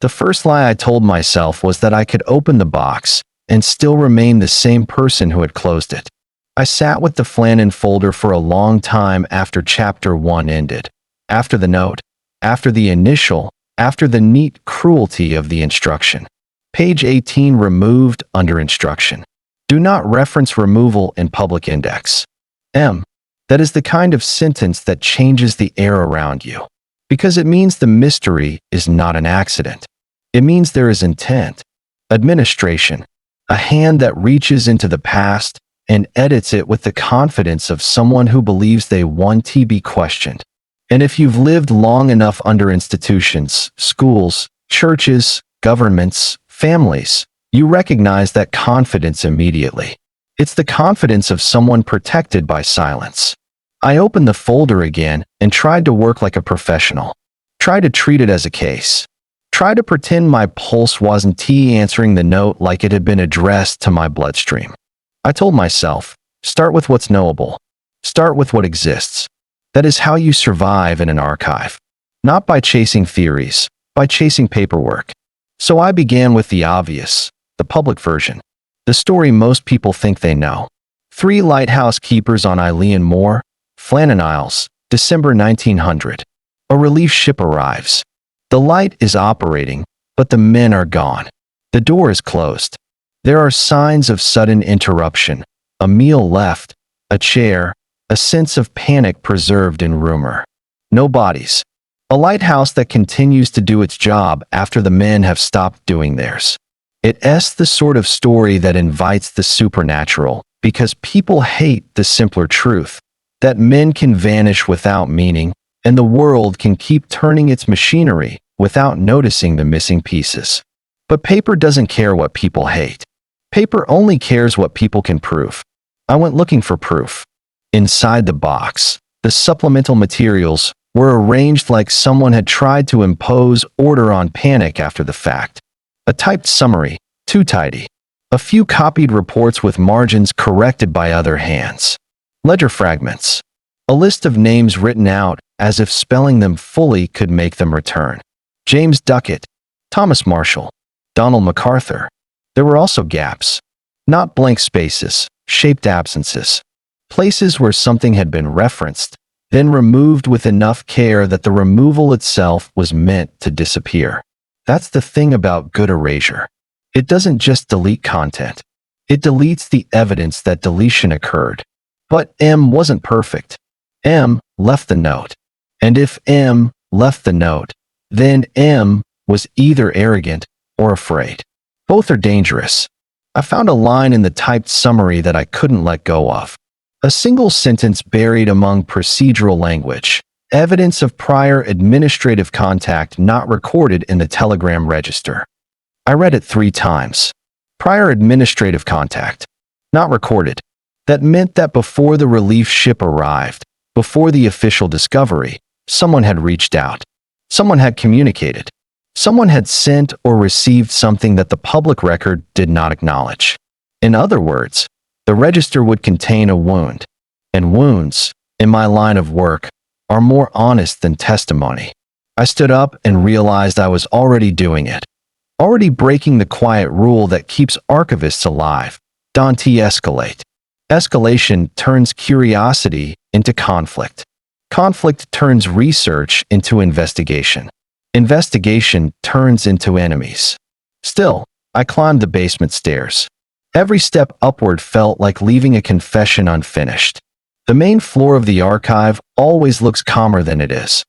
The first lie I told myself was that I could open the box and still remain the same person who had closed it. I sat with the Flannan folder for a long time after Chapter 1 ended, after the note, after the initial, after the neat cruelty of the instruction. Page 18 removed under instruction. Do not reference removal in public index. That is the kind of sentence that changes the air around you, because it means the mystery is not an accident. It means there is intent, administration, a hand that reaches into the past and edits it with the confidence of someone who believes they want to be questioned. And if you've lived long enough under institutions, schools, churches, governments, families, you recognize that confidence immediately. It's the confidence of someone protected by silence. I opened the folder again and tried to work like a professional. Tried to treat it as a case. Tried to pretend my pulse wasn't answering the note like it had been addressed to my bloodstream. I told myself, start with what's knowable. Start with what exists. That is how you survive in an archive. Not by chasing theories, by chasing paperwork. So I began with the obvious, the public version. The story most people think they know. 3 lighthouse keepers on Eilean Mòr, Flannan Isles, December 1900. A relief ship arrives. The light is operating, but the men are gone. The door is closed. There are signs of sudden interruption, a meal left, a chair, a sense of panic preserved in rumor. No bodies. A lighthouse that continues to do its job after the men have stopped doing theirs. It's the sort of story that invites the supernatural, because people hate the simpler truth, that men can vanish without meaning, and the world can keep turning its machinery without noticing the missing pieces. But paper doesn't care what people hate. Paper only cares what people can prove. I went looking for proof. Inside the box, the supplemental materials were arranged like someone had tried to impose order on panic after the fact. A typed summary, too tidy. A few copied reports with margins corrected by other hands. Ledger fragments. A list of names written out as if spelling them fully could make them return. James Duckett, Thomas Marshall, Donald MacArthur. There were also gaps. Not blank spaces, shaped absences. Places where something had been referenced, then removed with enough care that the removal itself was meant to disappear. That's the thing about good erasure. It doesn't just delete content. It deletes the evidence that deletion occurred. But M wasn't perfect. M left the note. And if M left the note, then M was either arrogant or afraid. Both are dangerous. I found a line in the typed summary that I couldn't let go of. A single sentence buried among procedural language. Evidence of prior administrative contact not recorded in the telegram register. I read it 3 times. Prior administrative contact. Not recorded. That meant that before the relief ship arrived, before the official discovery, someone had reached out. Someone had communicated. Someone had sent or received something that the public record did not acknowledge. In other words, the register would contain a wound. And wounds, in my line of work, are more honest than testimony. I stood up and realized I was already doing it. Already breaking the quiet rule that keeps archivists alive. Don't escalate. Escalation turns curiosity into conflict. Conflict turns research into investigation. Investigation turns into enemies. Still, I climbed the basement stairs. Every step upward felt like leaving a confession unfinished. The main floor of the archive always looks calmer than it is.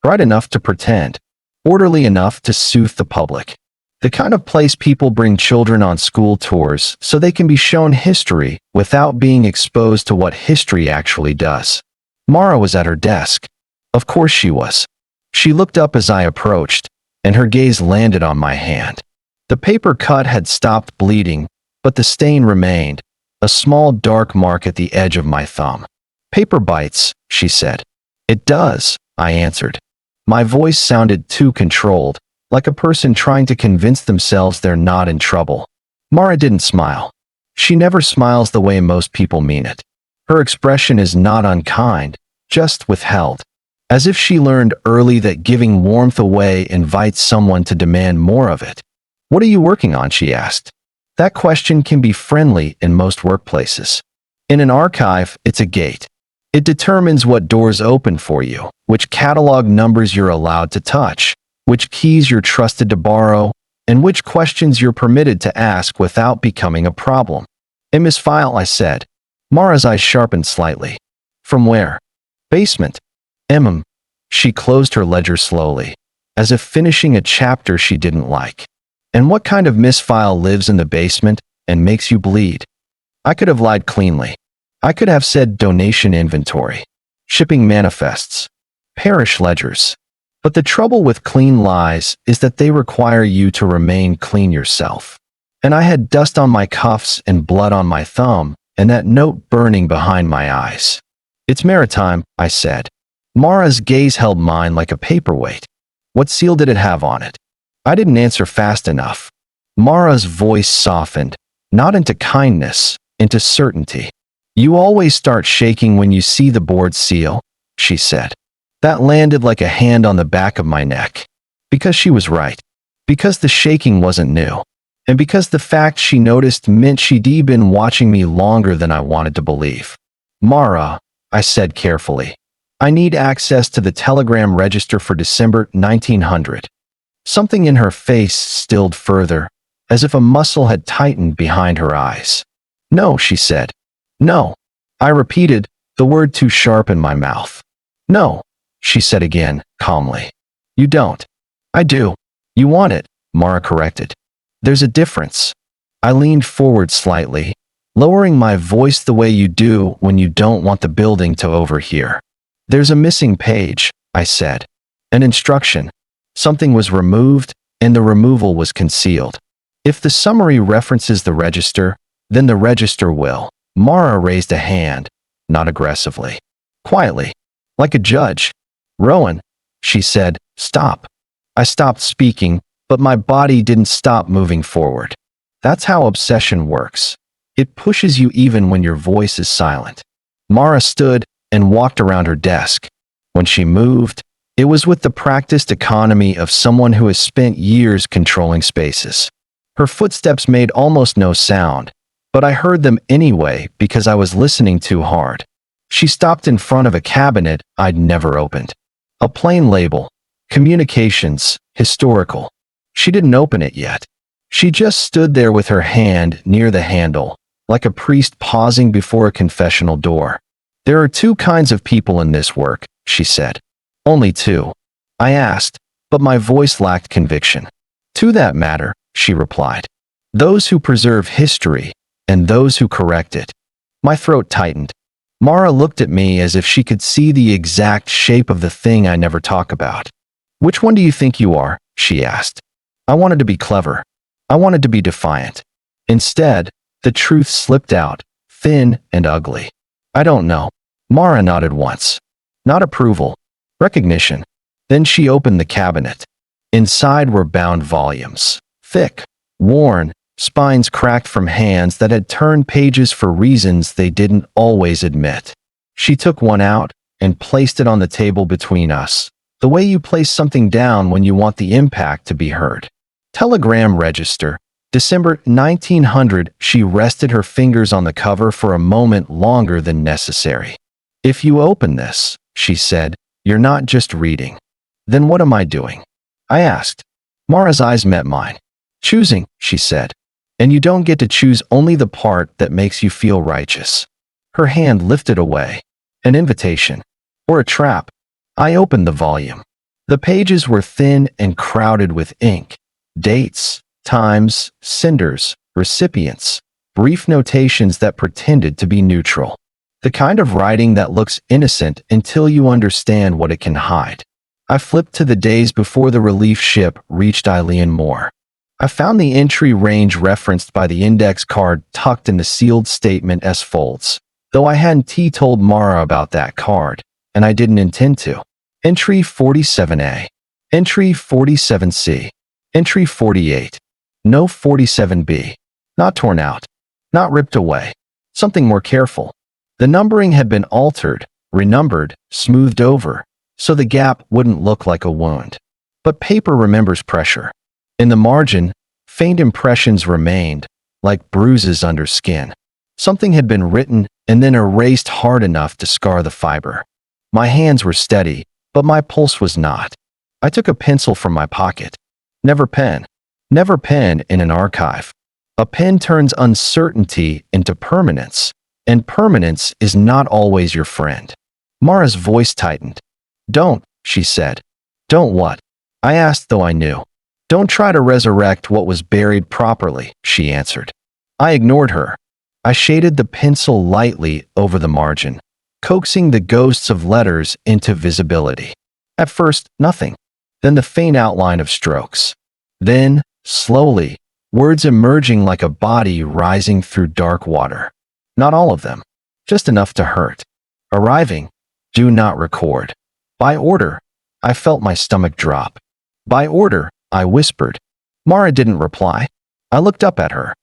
Bright enough to pretend. Orderly enough to soothe the public. The kind of place people bring children on school tours so they can be shown history without being exposed to what history actually does. Mara was at her desk. Of course she was. She looked up as I approached, and her gaze landed on my hand. The paper cut had stopped bleeding, but the stain remained, a small dark mark at the edge of my thumb. Paper bites, she said. It does, I answered. My voice sounded too controlled, like a person trying to convince themselves they're not in trouble. Mara didn't smile. She never smiles the way most people mean it. Her expression is not unkind, just withheld. as if she learned early that giving warmth away invites someone to demand more of it. "What are you working on?" she asked. That question can be friendly in most workplaces. In an archive, it's a gate. It determines what doors open for you, which catalog numbers you're allowed to touch, which keys you're trusted to borrow, and which questions you're permitted to ask without becoming a problem. "In Miss File," I said. Mara's eyes sharpened slightly. "From where?" "Basement." She closed her ledger slowly, as if finishing a chapter she didn't like. "And what kind of misfile lives in the basement and makes you bleed?" I could have lied cleanly. I could have said donation inventory, shipping manifests, parish ledgers. But the trouble with clean lies is that they require you to remain clean yourself. And I had dust on my cuffs and blood on my thumb, and that note burning behind my eyes. "It's maritime," I said. Mara's gaze held mine like a paperweight. "What seal did it have on it?" I didn't answer fast enough. Mara's voice softened, not into kindness, into certainty. "You always start shaking when you see the board seal," she said. That landed like a hand on the back of my neck. Because she was right. Because the shaking wasn't new. And because the fact she noticed meant she'd been watching me longer than I wanted to believe. "Mara," I said carefully, "I need access to the telegram register for December 1900. Something in her face stilled further, as if a muscle had tightened behind her eyes. "No," she said. "No." I repeated, the word too sharp in my mouth. "No," she said again, calmly. "You don't." "I do." "You want it," Mara corrected. "There's a difference." I leaned forward slightly, lowering my voice the way you do when you don't want the building to overhear. "There's a missing page," I said. "An instruction. Something was removed, and the removal was concealed. If the summary references the register, then the register will." Mara raised a hand, not aggressively. Quietly, like a judge. "Rowan," she said, "stop." I stopped speaking, but my body didn't stop moving forward. That's how obsession works. It pushes you even when your voice is silent. Mara stood and walked around her desk. When she moved, it was with the practiced economy of someone who has spent years controlling spaces. Her footsteps made almost no sound, but I heard them anyway because I was listening too hard. She stopped in front of a cabinet I'd never opened. A plain label, Communications, Historical. She didn't open it yet. She just stood there with her hand near the handle, like a priest pausing before a confessional door. "There are two kinds of people in this work," she said. "Only two?" I asked, but my voice lacked conviction. "To that matter," she replied. "Those who preserve history, and those who correct it." My throat tightened. Mara looked at me as if she could see the exact shape of the thing I never talk about. "Which one do you think you are?" she asked. I wanted to be clever. I wanted to be defiant. Instead, the truth slipped out, thin and ugly. "I don't know." Mara nodded once. Not approval. Recognition. Then she opened the cabinet. Inside were bound volumes. Thick, worn, spines cracked from hands that had turned pages for reasons they didn't always admit. She took one out and placed it on the table between us, the way you place something down when you want the impact to be heard. Telegram register, December 1900. She rested her fingers on the cover for a moment longer than necessary. "If you open this," she said, "you're not just reading." "Then what am I doing?" I asked. Mara's eyes met mine. "Choosing," she said. "And you don't get to choose only the part that makes you feel righteous." Her hand lifted away. An invitation. Or a trap. I opened the volume. The pages were thin and crowded with ink. Dates, times, senders, recipients, brief notations that pretended to be neutral. The kind of writing that looks innocent until you understand what it can hide. I flipped to the days before the relief ship reached Eilean Mòr. I found the entry range referenced by the index card tucked in the sealed statement S folds, though I hadn't told Mara about that card, and I didn't intend to. Entry 47A. Entry 47C. Entry 48. No 47B. Not torn out. Not ripped away. Something more careful. The numbering had been altered, renumbered, smoothed over, so the gap wouldn't look like a wound. But paper remembers pressure. In the margin, faint impressions remained, like bruises under skin. Something had been written and then erased hard enough to scar the fiber. My hands were steady, but my pulse was not. I took a pencil from my pocket. Never pen. Never pen in an archive. A pen turns uncertainty into permanence, and permanence is not always your friend. Mara's voice tightened. Don't, she said. Don't what? I asked, though I knew. Don't try to resurrect what was buried properly, she answered. I ignored her. I shaded the pencil lightly over the margin, coaxing the ghosts of letters into visibility. At first, nothing. Then the faint outline of strokes. Then, slowly, words emerging like a body rising through dark water. Not all of them. Just enough to hurt. Arriving. Do not record. By order. I felt my stomach drop. By order, I whispered. Mara didn't reply. I looked up at her.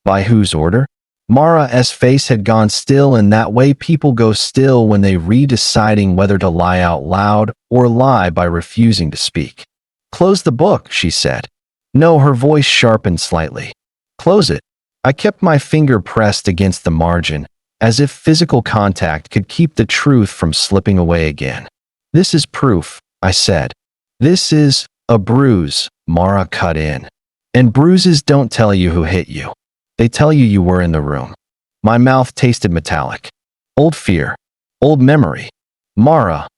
By whose order? Mara's face had gone still, and that way people go still when they deciding whether to lie out loud or lie by refusing to speak. Close the book, she said. No, her voice sharpened slightly. Close it. I kept my finger pressed against the margin, as if physical contact could keep the truth from slipping away again. This is proof, I said. This is a bruise, Mara cut in. And bruises don't tell you who hit you. They tell you you were in the room. My mouth tasted metallic. Old fear. Old memory. Mara,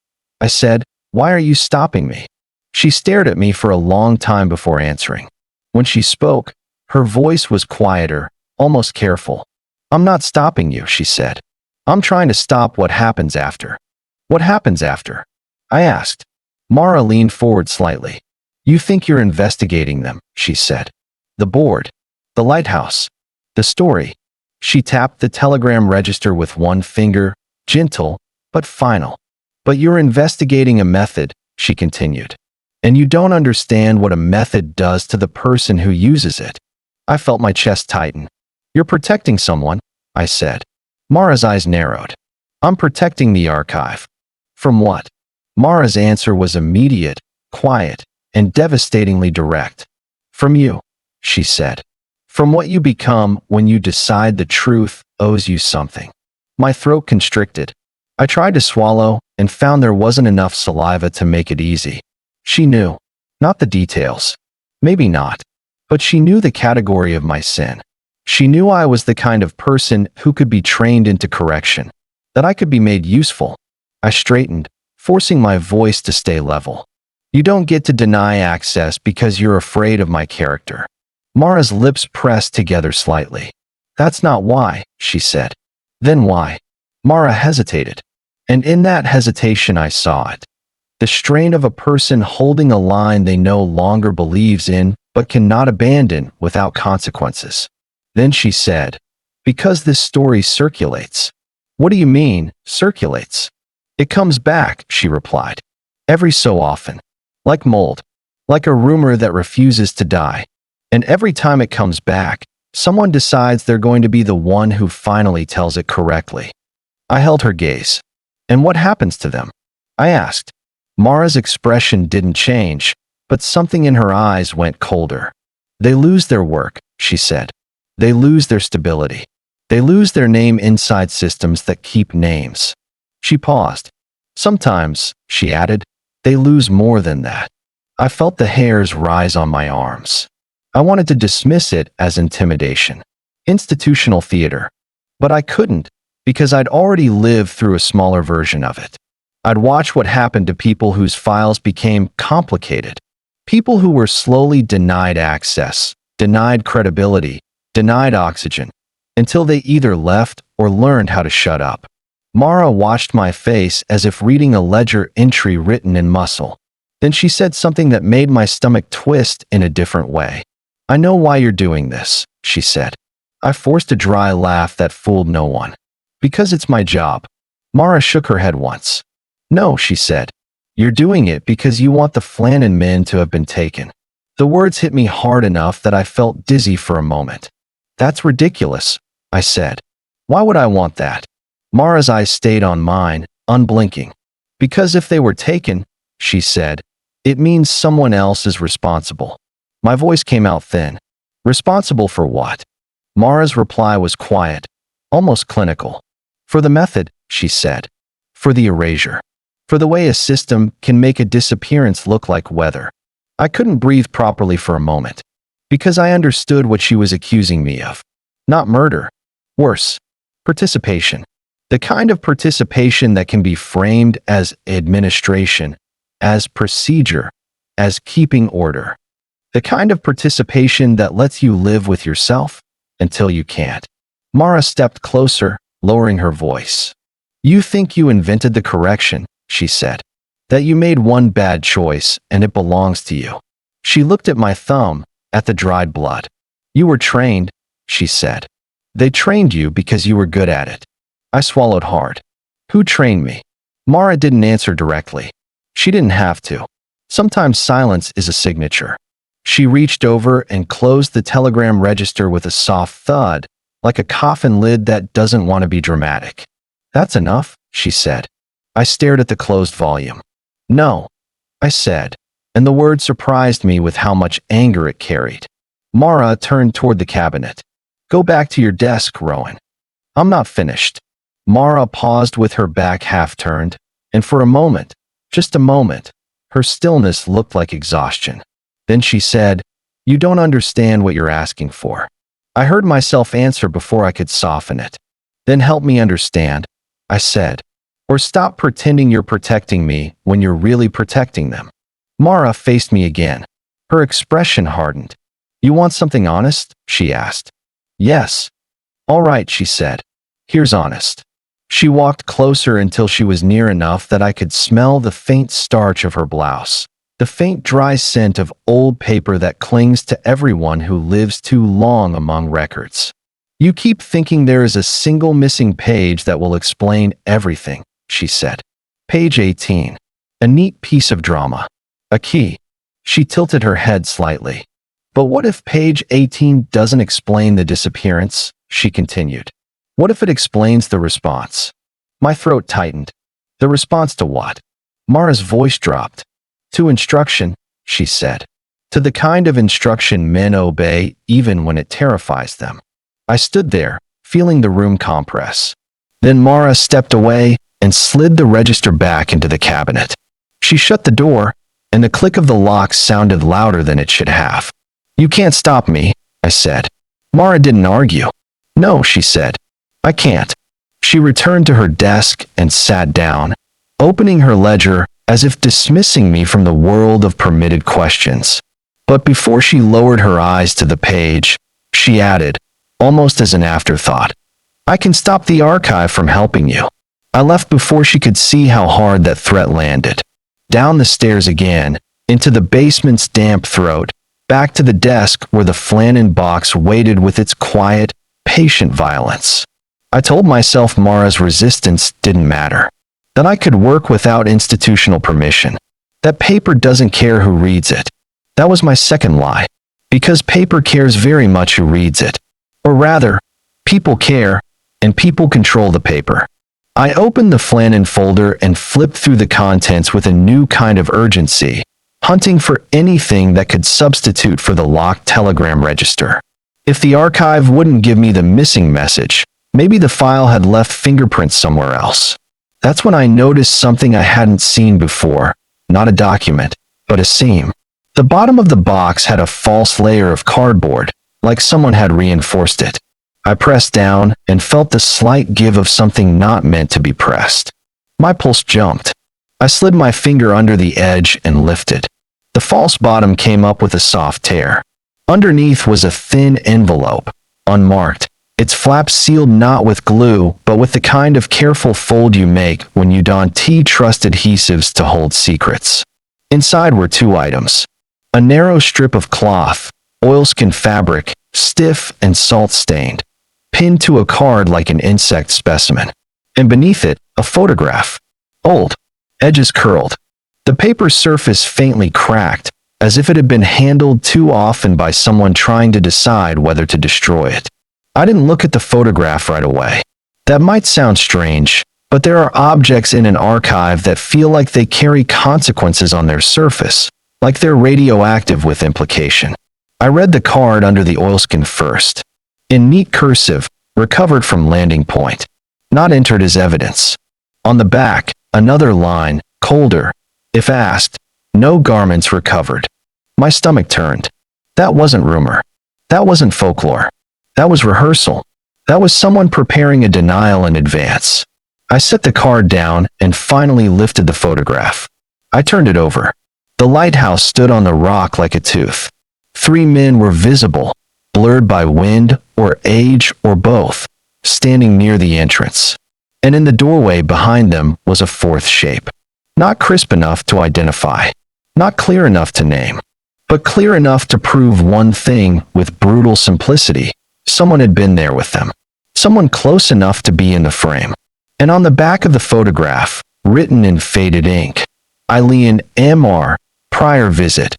I said, why are you stopping me? She stared at me for a long time before answering. When she spoke, her voice was quieter, almost careful. I'm not stopping you, she said. I'm trying to stop what happens after. What happens after? I asked. Mara leaned forward slightly. You think you're investigating them, she said. The board. The lighthouse. The story. She tapped the telegram register with one finger, gentle, but final. But you're investigating a method, she continued. And you don't understand what a method does to the person who uses it. I felt my chest tighten. You're protecting someone, I said. Mara's eyes narrowed. I'm protecting the archive. From what? Mara's answer was immediate, quiet, and devastatingly direct. From you, she said. From what you become when you decide the truth owes you something. My throat constricted. I tried to swallow and found there wasn't enough saliva to make it easy. She knew. Not the details. Maybe not. But she knew the category of my sin. She knew I was the kind of person who could be trained into correction. That I could be made useful. I straightened, forcing my voice to stay level. You don't get to deny access because you're afraid of my character. Mara's lips pressed together slightly. That's not why, she said. Then why? Mara hesitated. And in that hesitation I saw it. The strain of a person holding a line they no longer believes in, but cannot abandon without consequences. Then she said, because this story circulates. What do you mean, circulates? It comes back, she replied. Every so often. Like mold. Like a rumor that refuses to die. And every time it comes back, someone decides they're going to be the one who finally tells it correctly. I held her gaze. And what happens to them? I asked. Mara's expression didn't change, but something in her eyes went colder. They lose their work, she said. They lose their stability. They lose their name inside systems that keep names. She paused. Sometimes, she added, they lose more than that. I felt the hairs rise on my arms. I wanted to dismiss it as intimidation. Institutional theater. But I couldn't, because I'd already lived through a smaller version of it. I'd watched what happened to people whose files became complicated. People who were slowly denied access, denied credibility, denied oxygen, until they either left or learned how to shut up. Mara watched my face as if reading a ledger entry written in muscle. Then she said something that made my stomach twist in a different way. I know why you're doing this, she said. I forced a dry laugh that fooled no one. Because it's my job. Mara shook her head once. No, she said. You're doing it because you want the Flannan men to have been taken. The words hit me hard enough that I felt dizzy for a moment. That's ridiculous, I said. Why would I want that? Mara's eyes stayed on mine, unblinking. Because if they were taken, she said. It means someone else is responsible. My voice came out thin. Responsible for what? Mara's reply was quiet, almost clinical. For the method, she said. For the erasure. For the way a system can make a disappearance look like weather. I couldn't breathe properly for a moment. Because I understood what she was accusing me of. Not murder. Worse. Participation. The kind of participation that can be framed as administration, as procedure, as keeping order. The kind of participation that lets you live with yourself until you can't. Mara stepped closer, lowering her voice. You think you invented the correction, she said. That you made one bad choice and it belongs to you. She looked at my thumb, at the dried blood. You were trained, she said. They trained you because you were good at it. I swallowed hard. Who trained me? Mara didn't answer directly. She didn't have to. Sometimes silence is a signature. She reached over and closed the telegram register with a soft thud, like a coffin lid that doesn't want to be dramatic. That's enough, she said. I stared at the closed volume. No, I said, and the word surprised me with how much anger it carried. Mara turned toward the cabinet. Go back to your desk, Rowan. I'm not finished. Mara paused with her back half turned, and for a moment, just a moment, her stillness looked like exhaustion. Then she said, You don't understand what you're asking for. I heard myself answer before I could soften it. Then help me understand, I said. Or stop pretending you're protecting me when you're really protecting them. Mara faced me again. Her expression hardened. You want something honest? She asked. Yes. All right, she said. Here's honest. She walked closer until she was near enough that I could smell the faint starch of her blouse, the faint dry scent of old paper that clings to everyone who lives too long among records. You keep thinking there is a single missing page that will explain everything, she said. Page 18. A neat piece of drama. A key. She tilted her head slightly. But what if page 18 doesn't explain the disappearance? She continued. What if it explains the response? My throat tightened. The response to what? Mara's voice dropped. To instruction, she said. To the kind of instruction men obey even when it terrifies them. I stood there, feeling the room compress. Then Mara stepped away and slid the register back into the cabinet. She shut the door, and the click of the lock sounded louder than it should have. You can't stop me, I said. Mara didn't argue. No, she said. I can't. She returned to her desk and sat down, opening her ledger as if dismissing me from the world of permitted questions. But before she lowered her eyes to the page, she added, almost as an afterthought, I can stop the archive from helping you. I left before she could see how hard that threat landed. Down the stairs again, into the basement's damp throat, back to the desk where the Flannan box waited with its quiet, patient violence. I told myself Mara's resistance didn't matter, that I could work without institutional permission, that paper doesn't care who reads it. That was my second lie, because paper cares very much who reads it. Or rather, people care, and people control the paper. I opened the Flannan folder and flipped through the contents with a new kind of urgency, hunting for anything that could substitute for the locked telegram register. If the archive wouldn't give me the missing message, maybe the file had left fingerprints somewhere else. That's when I noticed something I hadn't seen before, not a document, but a seam. The bottom of the box had a false layer of cardboard, like someone had reinforced it. I pressed down and felt the slight give of something not meant to be pressed. My pulse jumped. I slid my finger under the edge and lifted. The false bottom came up with a soft tear. Underneath was a thin envelope, unmarked, its flaps sealed not with glue, but with the kind of careful fold you make when you don tea-trust adhesives to hold secrets. Inside were two items. A narrow strip of cloth, oilskin fabric, stiff and salt-stained, pinned to a card like an insect specimen. And beneath it, a photograph. Old. Edges curled. The paper's surface faintly cracked, as if it had been handled too often by someone trying to decide whether to destroy it. I didn't look at the photograph right away. That might sound strange, But there are objects in an archive that feel like they carry consequences on their surface, like they're radioactive with implication. I read the card under the oilskin first. In neat cursive, recovered from landing point. Not entered as evidence. On the back, another line, colder. If asked, no garments recovered. My stomach turned. That wasn't rumor. That wasn't folklore. That was rehearsal. That was someone preparing a denial in advance. I set the card down and finally lifted the photograph. I turned it over. The lighthouse stood on the rock like a tooth. 3 men were visible, blurred by wind or age or both, standing near the entrance. And in the doorway behind them was a 4th shape. Not crisp enough to identify. Not clear enough to name. But clear enough to prove one thing with brutal simplicity. Someone had been there with them. Someone close enough to be in the frame. And on the back of the photograph, written in faded ink, Eilean Mòr, prior visit.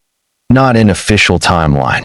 Not an official timeline.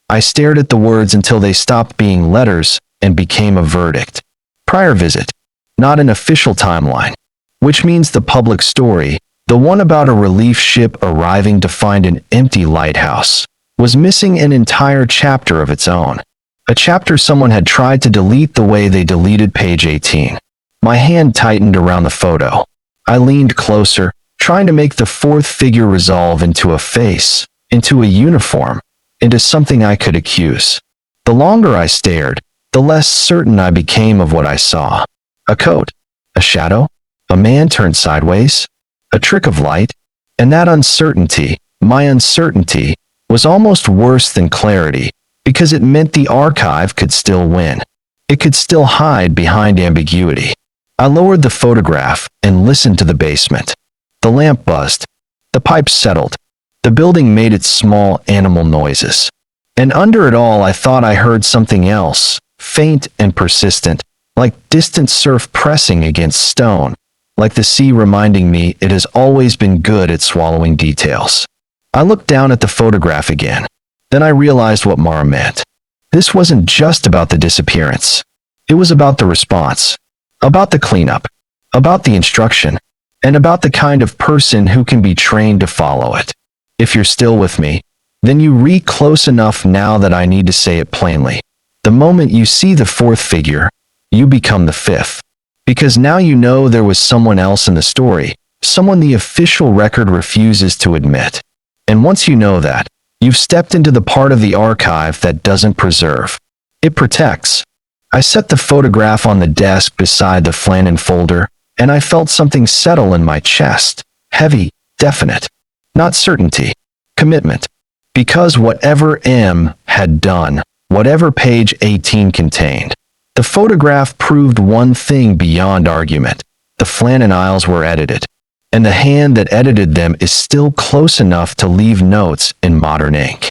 I stared at the words until they stopped being letters and became a verdict. Prior visit. Not an official timeline. Which means the public story, the one about a relief ship arriving to find an empty lighthouse, was missing an entire chapter of its own. A chapter someone had tried to delete the way they deleted page 18. My hand tightened around the photo. I leaned closer, trying to make the 4th figure resolve into a face, into a uniform, into something I could accuse. The longer I stared, the less certain I became of what I saw. A coat, a shadow, a man turned sideways, a trick of light, and that uncertainty, my uncertainty, was almost worse than clarity, because it meant the archive could still win. It could still hide behind ambiguity. I lowered the photograph and listened to the basement. The lamp buzzed. The pipes settled. The building made its small animal noises. And under it all I thought I heard something else, faint and persistent, like distant surf pressing against stone, like the sea reminding me it has always been good at swallowing details. I looked down at the photograph again. Then I realized what Mòr meant. This wasn't just about the disappearance. It was about the response. About the cleanup, about the instruction, and about the kind of person who can be trained to follow it. If you're still with me, then you read close enough now that I need to say it plainly. The moment you see the 4th figure, you become the 5th. Because now you know there was someone else in the story, someone the official record refuses to admit. And once you know that, you've stepped into the part of the archive that doesn't preserve. It protects. I set the photograph on the desk beside the Flannan folder, and I felt something settle in my chest. Heavy, definite. Not certainty. Commitment. Because whatever M had done, whatever page 18 contained, the photograph proved one thing beyond argument. The Flannan Isles were edited. And the hand that edited them is still close enough to leave notes in modern ink.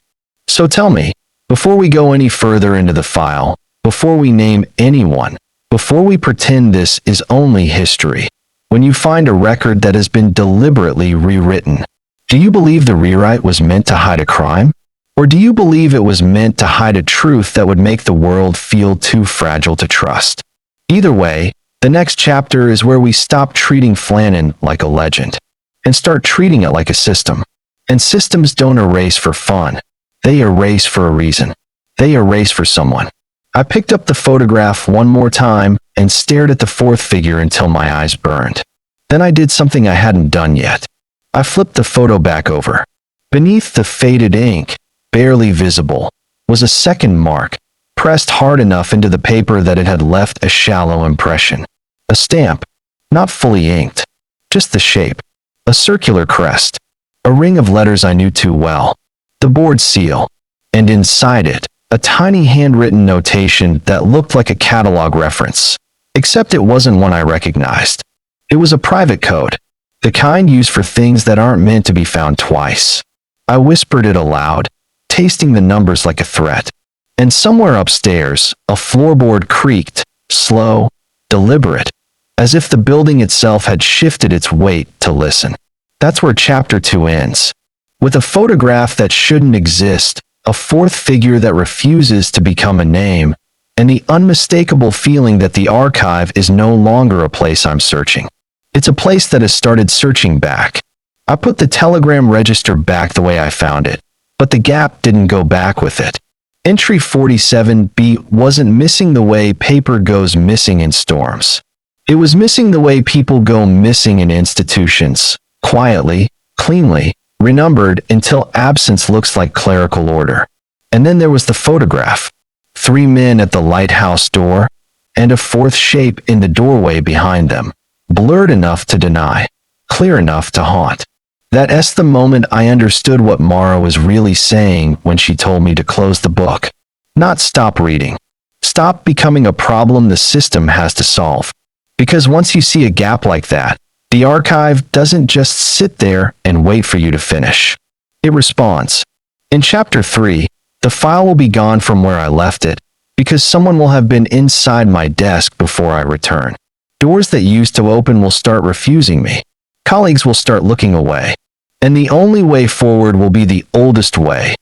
So tell me, before we go any further into the file, before we name anyone, before we pretend this is only history, when you find a record that has been deliberately rewritten, do you believe the rewrite was meant to hide a crime? Or do you believe it was meant to hide a truth that would make the world feel too fragile to trust? Either way, the next chapter is where we stop treating Flannan like a legend and start treating it like a system. And systems don't erase for fun. They erase for a reason. They erase for someone. I picked up the photograph one more time and stared at the 4th figure until my eyes burned. Then I did something I hadn't done yet. I flipped the photo back over. Beneath the faded ink, barely visible, was a 2nd mark, pressed hard enough into the paper that it had left a shallow impression. A stamp, not fully inked, just the shape. A circular crest. A ring of letters I knew too well. The board seal. And inside it, a tiny handwritten notation that looked like a catalog reference. Except it wasn't one I recognized. It was a private code. The kind used for things that aren't meant to be found twice. I whispered it aloud, tasting the numbers like a threat. And somewhere upstairs, a floorboard creaked, slow, deliberate, as if the building itself had shifted its weight to listen. That's where chapter 2 ends. With a photograph that shouldn't exist, a 4th figure that refuses to become a name, and the unmistakable feeling that the archive is no longer a place I'm searching. It's a place that has started searching back. I put the telegram register back the way I found it, but the gap didn't go back with it. Entry 47B wasn't missing the way paper goes missing in storms. It was missing the way people go missing in institutions, quietly, cleanly, renumbered until absence looks like clerical order. And then there was the photograph. 3 men at the lighthouse door, and a fourth shape in the doorway behind them, blurred enough to deny, clear enough to haunt. That's the moment I understood what Mara was really saying when she told me to close the book. Not stop reading. Stop becoming a problem the system has to solve. Because once you see a gap like that, the archive doesn't just sit there and wait for you to finish. It responds. In Chapter 3, the file will be gone from where I left it, because someone will have been inside my desk before I return. Doors that used to open will start refusing me. Colleagues will start looking away. And the only way forward will be the oldest way.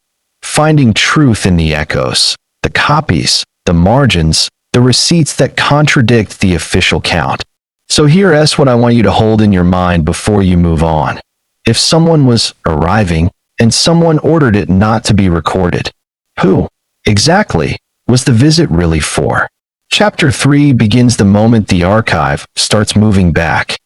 Finding truth in the echoes, the copies, the margins, the receipts that contradict the official count. So here's what I want you to hold in your mind before you move on. If someone was arriving, and someone ordered it not to be recorded, who, exactly, was the visit really for? Chapter 3 begins the moment the archive starts moving back.